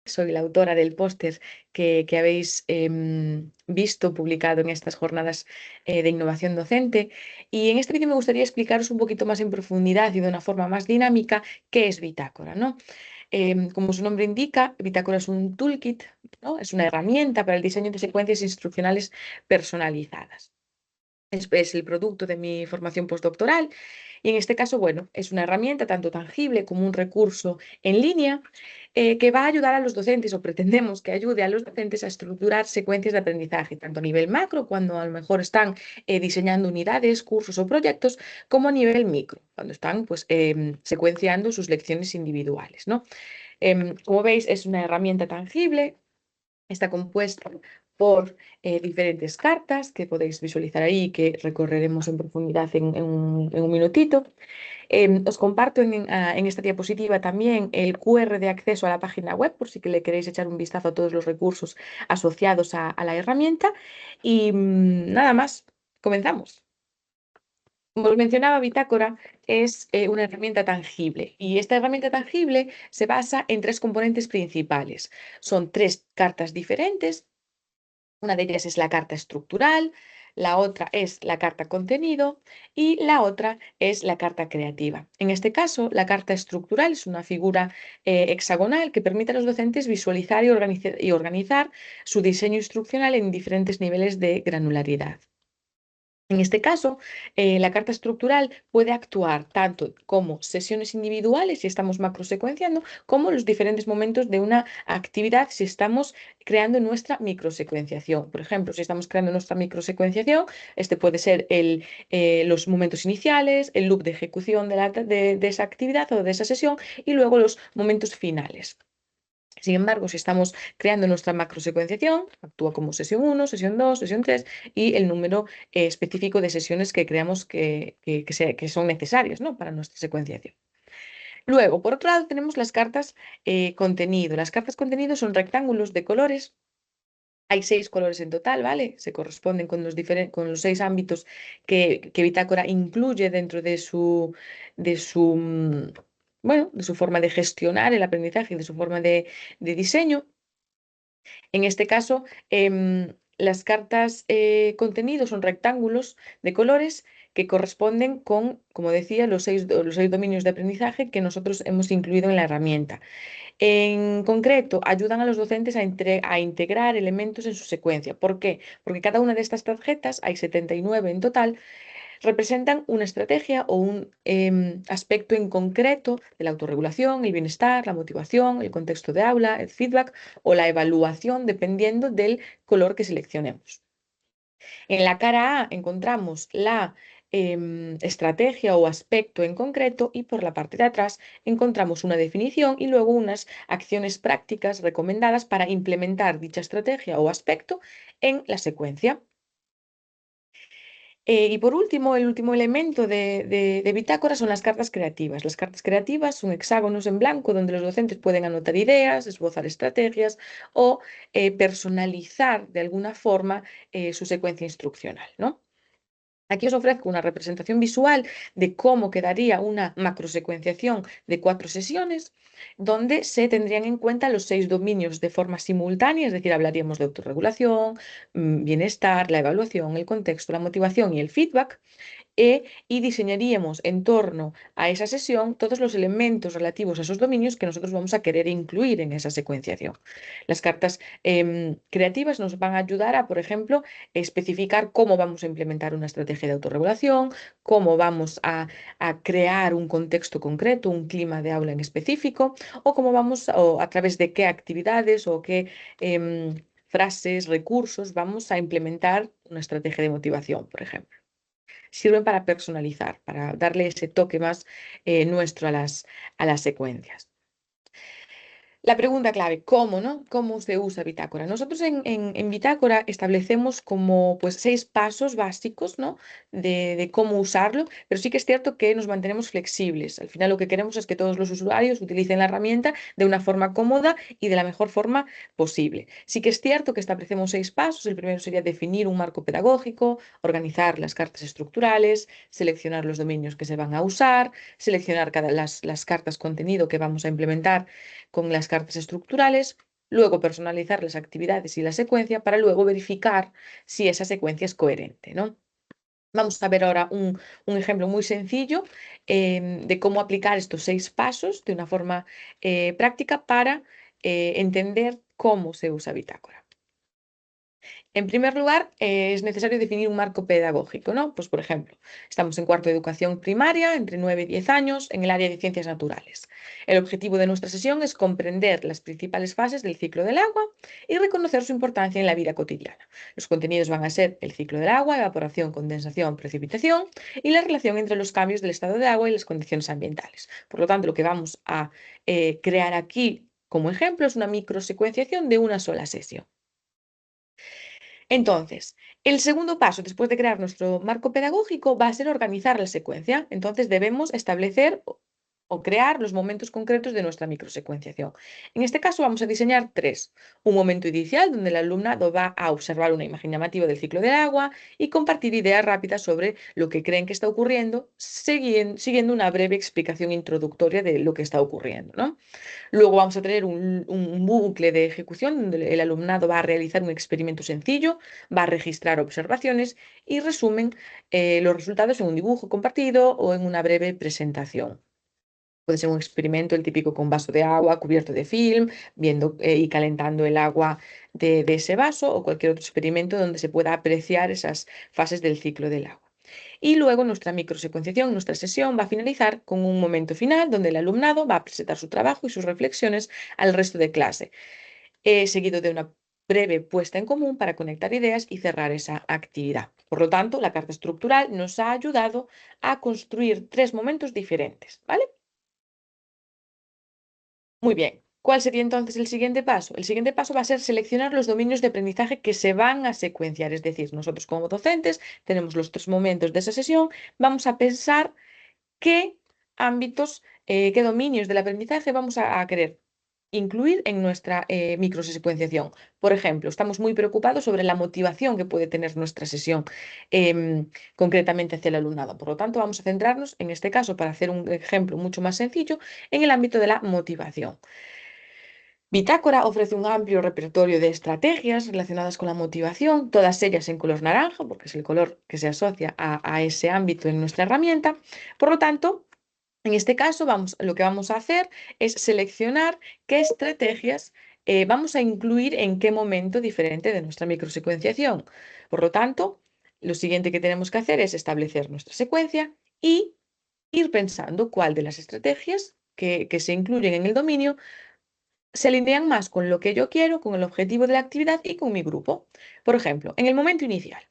Soy la autora del póster que habéis visto publicado en estas jornadas de innovación docente. Y en este vídeo me gustaría explicaros un poquito más en profundidad y de una forma más dinámica qué es Bitácora, ¿no? Como su nombre indica, Bitácora es un toolkit, ¿no? Es una herramienta para el diseño de secuencias instruccionales personalizadas. Es el producto de mi formación postdoctoral y en este caso, bueno, es una herramienta tanto tangible como un recurso en línea que va a ayudar a los docentes o pretendemos que ayude a los docentes a estructurar secuencias de aprendizaje, tanto a nivel macro, cuando a lo mejor están diseñando unidades, cursos o proyectos, como a nivel micro, cuando están pues, secuenciando sus lecciones individuales, ¿no? Como veis, es una herramienta tangible. Está compuesta por diferentes cartas que podéis visualizar ahí y que recorreremos en profundidad en un minutito. Os comparto en esta diapositiva también el QR de acceso a la página web por si que le queréis echar un vistazo a todos los recursos asociados a la herramienta. Y nada más, comenzamos. Como os mencionaba, Bitácora es una herramienta tangible y esta herramienta tangible se basa en tres componentes principales. Son tres cartas diferentes. Una de ellas es la carta estructural, la otra es la carta contenido y la otra es la carta creativa. En este caso, la carta estructural es una figura hexagonal que permite a los docentes visualizar y organizar su diseño instruccional en diferentes niveles de granularidad. En este caso, la carta estructural puede actuar tanto como sesiones individuales si estamos macrosecuenciando, como los diferentes momentos de una actividad si estamos creando nuestra microsecuenciación. Por ejemplo, si estamos creando nuestra microsecuenciación, este puede ser los momentos iniciales, el loop de ejecución de esa actividad o de esa sesión y luego los momentos finales. Sin embargo, si estamos creando nuestra macrosecuenciación, actúa como sesión 1, sesión 2, sesión 3 y el número específico de sesiones que creamos que son necesarias, ¿no?, para nuestra secuenciación. Luego, por otro lado, tenemos las cartas contenido. Las cartas contenido son rectángulos de colores. Hay 6 colores en total, ¿vale? Se corresponden con los 6 ámbitos que Bitácora incluye dentro de su forma de gestionar el aprendizaje y de su forma de diseño. En este caso, las cartas contenido son rectángulos de colores que corresponden con, como decía, los seis dominios de aprendizaje que nosotros hemos incluido en la herramienta. En concreto, ayudan a los docentes a integrar elementos en su secuencia. ¿Por qué? Porque cada una de estas tarjetas, hay 79 en total, representan una estrategia o un aspecto en concreto de la autorregulación, el bienestar, la motivación, el contexto de aula, el feedback o la evaluación, dependiendo del color que seleccionemos. En la cara A encontramos la estrategia o aspecto en concreto y por la parte de atrás encontramos una definición y luego unas acciones prácticas recomendadas para implementar dicha estrategia o aspecto en la secuencia. Y por último, el último elemento de Bitácora son las cartas creativas. Las cartas creativas son hexágonos en blanco donde los docentes pueden anotar ideas, esbozar estrategias o personalizar de alguna forma su secuencia instruccional, ¿no? Aquí os ofrezco una representación visual de cómo quedaría una macrosecuenciación de 4 sesiones, donde se tendrían en cuenta los 6 dominios de forma simultánea, es decir, hablaríamos de autorregulación, bienestar, la evaluación, el contexto, la motivación y el feedback, y diseñaríamos en torno a esa sesión todos los elementos relativos a esos dominios que nosotros vamos a querer incluir en esa secuenciación. Las cartas creativas nos van a ayudar a, por ejemplo, especificar cómo vamos a implementar una estrategia de autorregulación, cómo vamos a crear un contexto concreto, un clima de aula en específico, o cómo vamos, o a través de qué actividades o qué frases, recursos vamos a implementar una estrategia de motivación, por ejemplo. Sirven para personalizar, para darle ese toque más nuestro a las secuencias. La pregunta clave, ¿cómo, no? ¿Cómo se usa Bitácora? Nosotros en Bitácora establecemos como pues 6 pasos básicos, ¿no?, de cómo usarlo, pero sí que es cierto que nos mantenemos flexibles. Al final lo que queremos es que todos los usuarios utilicen la herramienta de una forma cómoda y de la mejor forma posible. Sí que es cierto que establecemos 6 pasos. El primero sería definir un marco pedagógico, organizar las cartas estructurales, seleccionar los dominios que se van a usar, seleccionar las cartas contenido que vamos a implementar con las cartas estructurales luego personalizar las actividades y la secuencia para luego verificar si esa secuencia es coherente, ¿no? Vamos a ver ahora un ejemplo muy sencillo de cómo aplicar estos 6 pasos de una forma práctica para entender cómo se usa Bitácora. En primer lugar, es necesario definir un marco pedagógico, ¿no? Pues, por ejemplo, estamos en cuarto de educación primaria, entre 9 y 10 años, en el área de ciencias naturales. El objetivo de nuestra sesión es comprender las principales fases del ciclo del agua y reconocer su importancia en la vida cotidiana. Los contenidos van a ser el ciclo del agua, evaporación, condensación, precipitación y la relación entre los cambios del estado de agua y las condiciones ambientales. Por lo tanto, lo que vamos a crear aquí como ejemplo es una microsecuenciación de una sola sesión. Entonces, el segundo paso, después de crear nuestro marco pedagógico, va a ser organizar la secuencia. Entonces, debemos establecer o crear los momentos concretos de nuestra microsecuenciación. En este caso, vamos a diseñar 3. Un momento inicial, donde el alumnado va a observar una imagen llamativa del ciclo del agua y compartir ideas rápidas sobre lo que creen que está ocurriendo, siguiendo una breve explicación introductoria de lo que está ocurriendo, ¿no? Luego vamos a tener un bucle de ejecución donde el alumnado va a realizar un experimento sencillo, va a registrar observaciones y resumen los resultados en un dibujo compartido o en una breve presentación. Puede ser un experimento, el típico con vaso de agua cubierto de film, viendo y calentando el agua de ese vaso o cualquier otro experimento donde se pueda apreciar esas fases del ciclo del agua. Y luego nuestra microsecuenciación, nuestra sesión va a finalizar con un momento final donde el alumnado va a presentar su trabajo y sus reflexiones al resto de clase, seguido de una breve puesta en común para conectar ideas y cerrar esa actividad. Por lo tanto, la carta estructural nos ha ayudado a construir 3 momentos diferentes, ¿vale? Muy bien. ¿Cuál sería entonces el siguiente paso? El siguiente paso va a ser seleccionar los dominios de aprendizaje que se van a secuenciar. Es decir, nosotros como docentes tenemos los 3 momentos de esa sesión, vamos a pensar qué ámbitos, qué dominios del aprendizaje vamos a querer incluir en nuestra microsecuenciación. Por ejemplo, estamos muy preocupados sobre la motivación que puede tener nuestra sesión concretamente hacia el alumnado. Por lo tanto, vamos a centrarnos, en este caso, para hacer un ejemplo mucho más sencillo, en el ámbito de la motivación. Bitácora ofrece un amplio repertorio de estrategias relacionadas con la motivación, todas ellas en color naranja, porque es el color que se asocia a ese ámbito en nuestra herramienta. Por lo tanto, en este caso, lo que vamos a hacer es seleccionar qué estrategias vamos a incluir en qué momento diferente de nuestra microsecuenciación. Por lo tanto, lo siguiente que tenemos que hacer es establecer nuestra secuencia y ir pensando cuál de las estrategias que se incluyen en el dominio se alinean más con lo que yo quiero, con el objetivo de la actividad y con mi grupo. Por ejemplo, en el momento inicial,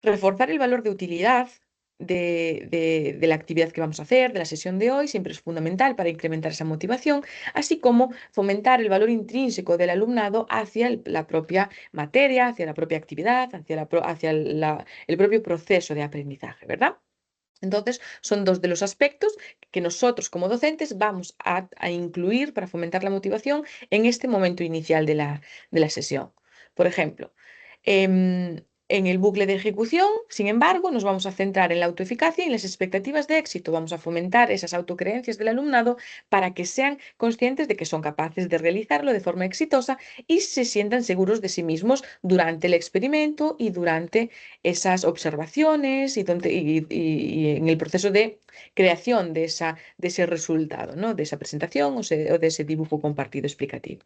reforzar el valor de utilidad de la actividad que vamos a hacer, de la sesión de hoy, siempre es fundamental para incrementar esa motivación, así como fomentar el valor intrínseco del alumnado hacia la propia materia, hacia la propia actividad, hacia el propio proceso de aprendizaje, ¿verdad? Entonces, son 2 de los aspectos que nosotros como docentes vamos a incluir para fomentar la motivación en este momento inicial de la sesión. Por ejemplo, en el bucle de ejecución, sin embargo, nos vamos a centrar en la autoeficacia y en las expectativas de éxito. Vamos a fomentar esas autocreencias del alumnado para que sean conscientes de que son capaces de realizarlo de forma exitosa y se sientan seguros de sí mismos durante el experimento y durante esas observaciones y en el proceso de creación de ese resultado, ¿no? De esa presentación o de ese dibujo compartido explicativo.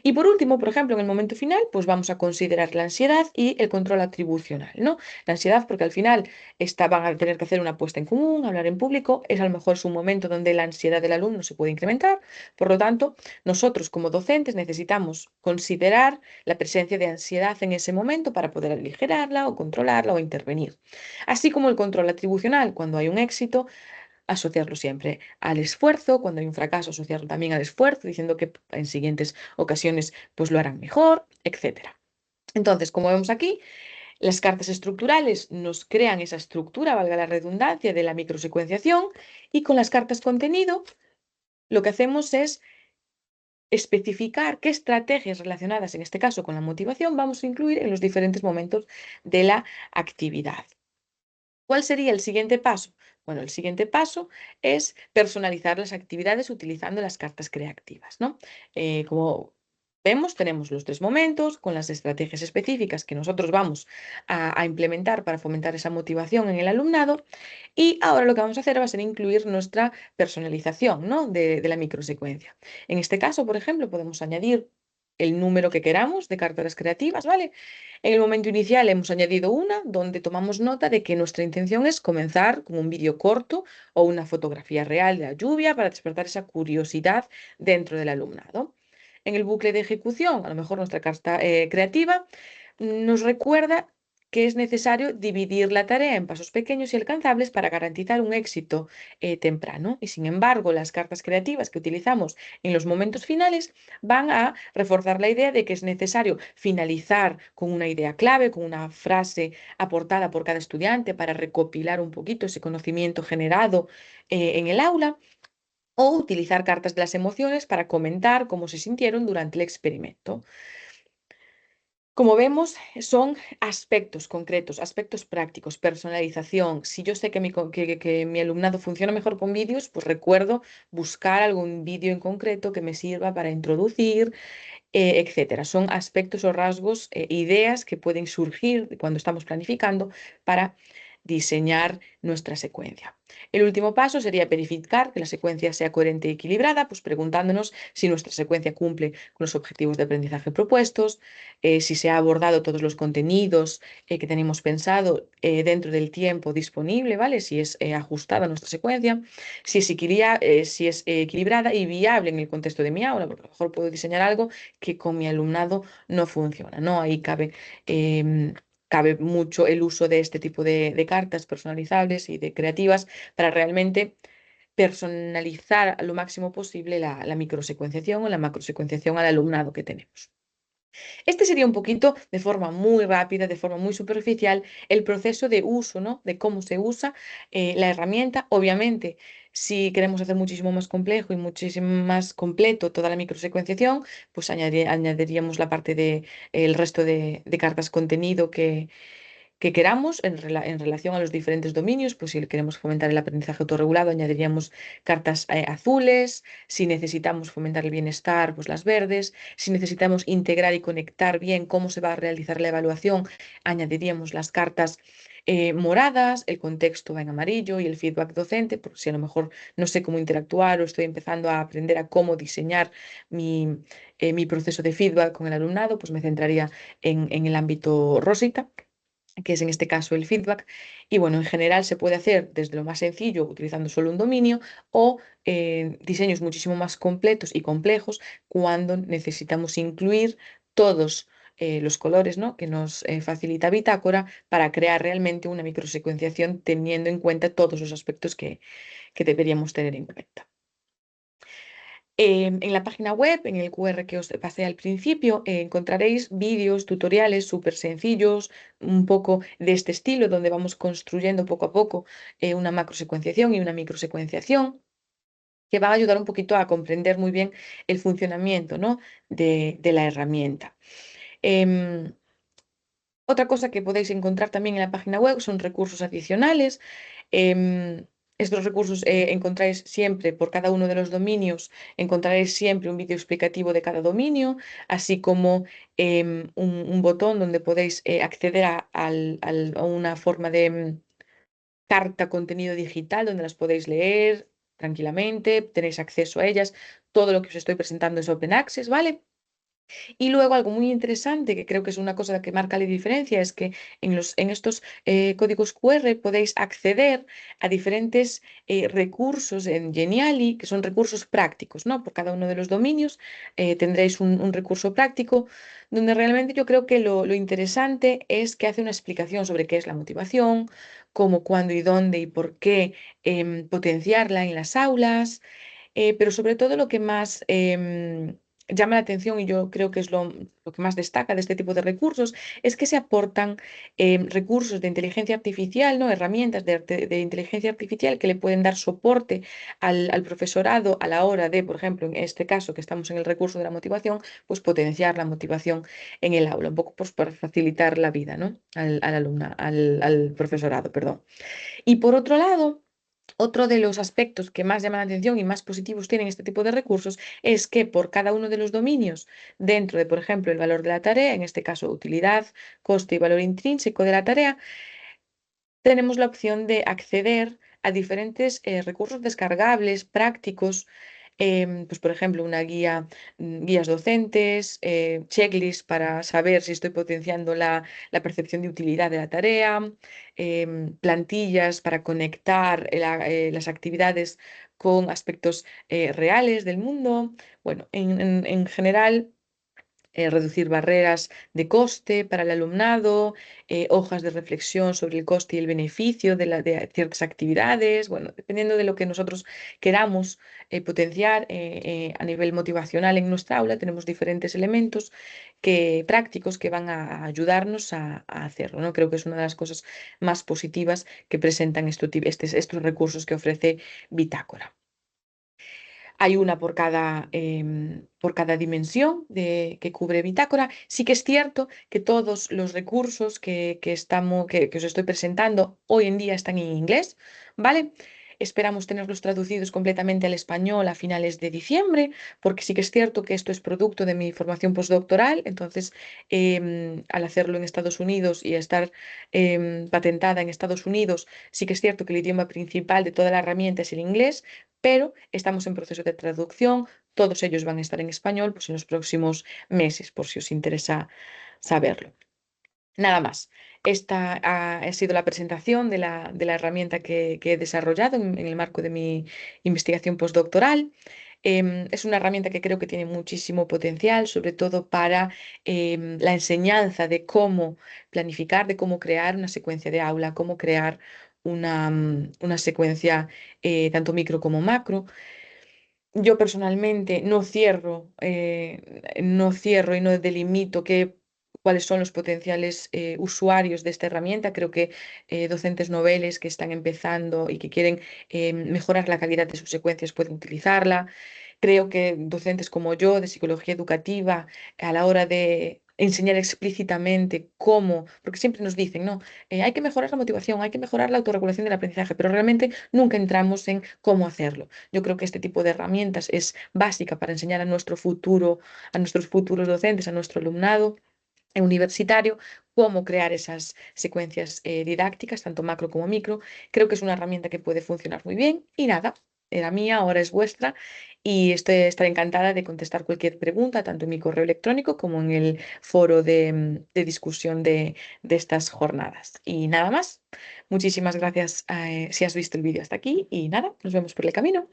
Y por último, por ejemplo, en el momento final, pues vamos a considerar la ansiedad y el control atribucional, ¿no? La ansiedad, porque al final van a tener que hacer una puesta en común, hablar en público, es a lo mejor un momento donde la ansiedad del alumno se puede incrementar. Por lo tanto, nosotros como docentes necesitamos considerar la presencia de ansiedad en ese momento para poder aligerarla o controlarla o intervenir. Así como el control atribucional, cuando hay un éxito, asociarlo siempre al esfuerzo, cuando hay un fracaso, asociarlo también al esfuerzo, diciendo que en siguientes ocasiones pues lo harán mejor, etcétera. Entonces, como vemos aquí, las cartas estructurales nos crean esa estructura, valga la redundancia, de la microsecuenciación y con las cartas contenido lo que hacemos es especificar qué estrategias relacionadas, en este caso con la motivación, vamos a incluir en los diferentes momentos de la actividad. ¿Cuál sería el siguiente paso? Bueno, el siguiente paso es personalizar las actividades utilizando las cartas creativas, ¿no? Como vemos, tenemos los 3 momentos con las estrategias específicas que nosotros vamos a implementar para fomentar esa motivación en el alumnado. Y ahora lo que vamos a hacer va a ser incluir nuestra personalización, ¿no? de la microsecuencia. En este caso, por ejemplo, podemos añadir el número que queramos de cartas creativas, ¿vale? En el momento inicial hemos añadido una donde tomamos nota de que nuestra intención es comenzar con un vídeo corto o una fotografía real de la lluvia para despertar esa curiosidad dentro del alumnado. En el bucle de ejecución, a lo mejor nuestra carta creativa nos recuerda que es necesario dividir la tarea en pasos pequeños y alcanzables para garantizar un éxito temprano. Y sin embargo, las cartas creativas que utilizamos en los momentos finales van a reforzar la idea de que es necesario finalizar con una idea clave, con una frase aportada por cada estudiante para recopilar un poquito ese conocimiento generado en el aula, o utilizar cartas de las emociones para comentar cómo se sintieron durante el experimento. Como vemos, son aspectos concretos, aspectos prácticos, personalización. Si yo sé que que mi alumnado funciona mejor con vídeos, pues recuerdo buscar algún vídeo en concreto que me sirva para introducir, etcétera. Son aspectos o rasgos, ideas que pueden surgir cuando estamos planificando para diseñar nuestra secuencia. El último paso sería verificar que la secuencia sea coherente y equilibrada, pues preguntándonos si nuestra secuencia cumple con los objetivos de aprendizaje propuestos, si se ha abordado todos los contenidos que tenemos pensado dentro del tiempo disponible, ¿vale? Si es ajustada nuestra secuencia, si es equilibrada y viable en el contexto de mi aula, porque a lo mejor puedo diseñar algo que con mi alumnado no funciona, ¿no? Ahí cabe mucho el uso de este tipo de cartas personalizables y de creativas para realmente personalizar lo máximo posible la microsecuenciación o la macrosecuenciación al alumnado que tenemos. Este sería un poquito, de forma muy rápida, de forma muy superficial, el proceso de uso, ¿no? De cómo se usa la herramienta. Obviamente, si queremos hacer muchísimo más complejo y muchísimo más completo toda la microsecuenciación, pues añadiríamos la parte de el resto de cartas contenido que queramos en relación a los diferentes dominios, pues si queremos fomentar el aprendizaje autorregulado, añadiríamos cartas azules; si necesitamos fomentar el bienestar, pues las verdes; si necesitamos integrar y conectar bien cómo se va a realizar la evaluación, añadiríamos las cartas moradas; el contexto va en amarillo y el feedback docente, por si a lo mejor no sé cómo interactuar o estoy empezando a aprender a cómo diseñar mi proceso de feedback con el alumnado, pues me centraría en el ámbito rosita, que es en este caso el feedback. Y bueno, en general se puede hacer desde lo más sencillo, utilizando solo un dominio, o diseños muchísimo más completos y complejos cuando necesitamos incluir todos los colores, ¿no? que nos facilita Bitácora para crear realmente una microsecuenciación teniendo en cuenta todos los aspectos que deberíamos tener en cuenta. En la página web, en el QR que os pasé al principio, encontraréis vídeos, tutoriales súper sencillos, un poco de este estilo, donde vamos construyendo poco a poco una macrosecuenciación y una microsecuenciación, que va a ayudar un poquito a comprender muy bien el funcionamiento, ¿no? de la herramienta. Em, Otra cosa que podéis encontrar también en la página web son recursos adicionales. Estos recursos encontráis siempre por cada uno de los dominios, encontraréis siempre un vídeo explicativo de cada dominio, así como un botón donde podéis acceder a una forma de carta contenido digital donde las podéis leer tranquilamente, tenéis acceso a ellas. Todo lo que os estoy presentando es Open Access, ¿vale? Y luego algo muy interesante, que creo que es una cosa que marca la diferencia, es que en estos códigos QR podéis acceder a diferentes recursos en Geniali, que son recursos prácticos, ¿no? Por cada uno de los dominios tendréis un recurso práctico, donde realmente yo creo que lo interesante es que hace una explicación sobre qué es la motivación, cómo, cuándo y dónde y por qué potenciarla en las aulas, pero sobre todo lo que más llama la atención y yo creo que es lo que más destaca de este tipo de recursos, es que se aportan recursos de inteligencia artificial, ¿no? Herramientas de inteligencia artificial que le pueden dar soporte al profesorado a la hora de, por ejemplo, en este caso que estamos en el recurso de la motivación, pues potenciar la motivación en el aula, un poco pues para facilitar la vida, ¿no? Al profesorado, perdón. Y por otro lado, otro de los aspectos que más llaman la atención y más positivos tienen este tipo de recursos es que por cada uno de los dominios dentro de, por ejemplo, el valor de la tarea, en este caso utilidad, coste y valor intrínseco de la tarea, tenemos la opción de acceder a diferentes recursos descargables, prácticos, pues por ejemplo, una guía, guías docentes, checklist para saber si estoy potenciando la percepción de utilidad de la tarea, plantillas para conectar las actividades con aspectos reales del mundo. Bueno, en general reducir barreras de coste para el alumnado, hojas de reflexión sobre el coste y el beneficio de ciertas actividades, bueno, dependiendo de lo que nosotros queramos potenciar a nivel motivacional en nuestra aula, tenemos diferentes elementos prácticos que van a ayudarnos a hacerlo, ¿no? Creo que es una de las cosas más positivas que presentan estos recursos que ofrece Bitácora. Hay una por cada dimensión que cubre Bitácora. Sí que es cierto que todos los recursos que os estoy presentando hoy en día están en inglés, ¿vale? Esperamos tenerlos traducidos completamente al español a finales de diciembre, porque sí que es cierto que esto es producto de mi formación postdoctoral. Entonces, al hacerlo en Estados Unidos y estar patentada en Estados Unidos, sí que es cierto que el idioma principal de toda la herramienta es el inglés, pero estamos en proceso de traducción. Todos ellos van a estar en español pues, en los próximos meses, por si os interesa saberlo. Nada más. Esta ha sido la presentación de la herramienta que he desarrollado en el marco de mi investigación postdoctoral. Es una herramienta que creo que tiene muchísimo potencial, sobre todo para la enseñanza de cómo planificar, de cómo crear una secuencia de aula, cómo crear una secuencia tanto micro como macro. Yo personalmente no cierro y no delimito cuáles son los potenciales usuarios de esta herramienta. Creo que docentes noveles que están empezando y que quieren mejorar la calidad de sus secuencias pueden utilizarla. Creo que docentes como yo de psicología educativa, a la hora de enseñar explícitamente cómo, porque siempre nos dicen, no, hay que mejorar la motivación, hay que mejorar la autorregulación del aprendizaje, pero realmente nunca entramos en cómo hacerlo. Yo creo que este tipo de herramientas es básica para enseñar a nuestros futuros docentes, a nuestro alumnado universitario, cómo crear esas secuencias didácticas, tanto macro como micro. Creo que es una herramienta que puede funcionar muy bien y nada, era mía, ahora es vuestra y estaré encantada de contestar cualquier pregunta, tanto en mi correo electrónico como en el foro de discusión de estas jornadas. Y nada más, muchísimas gracias si has visto el vídeo hasta aquí y nada, nos vemos por el camino.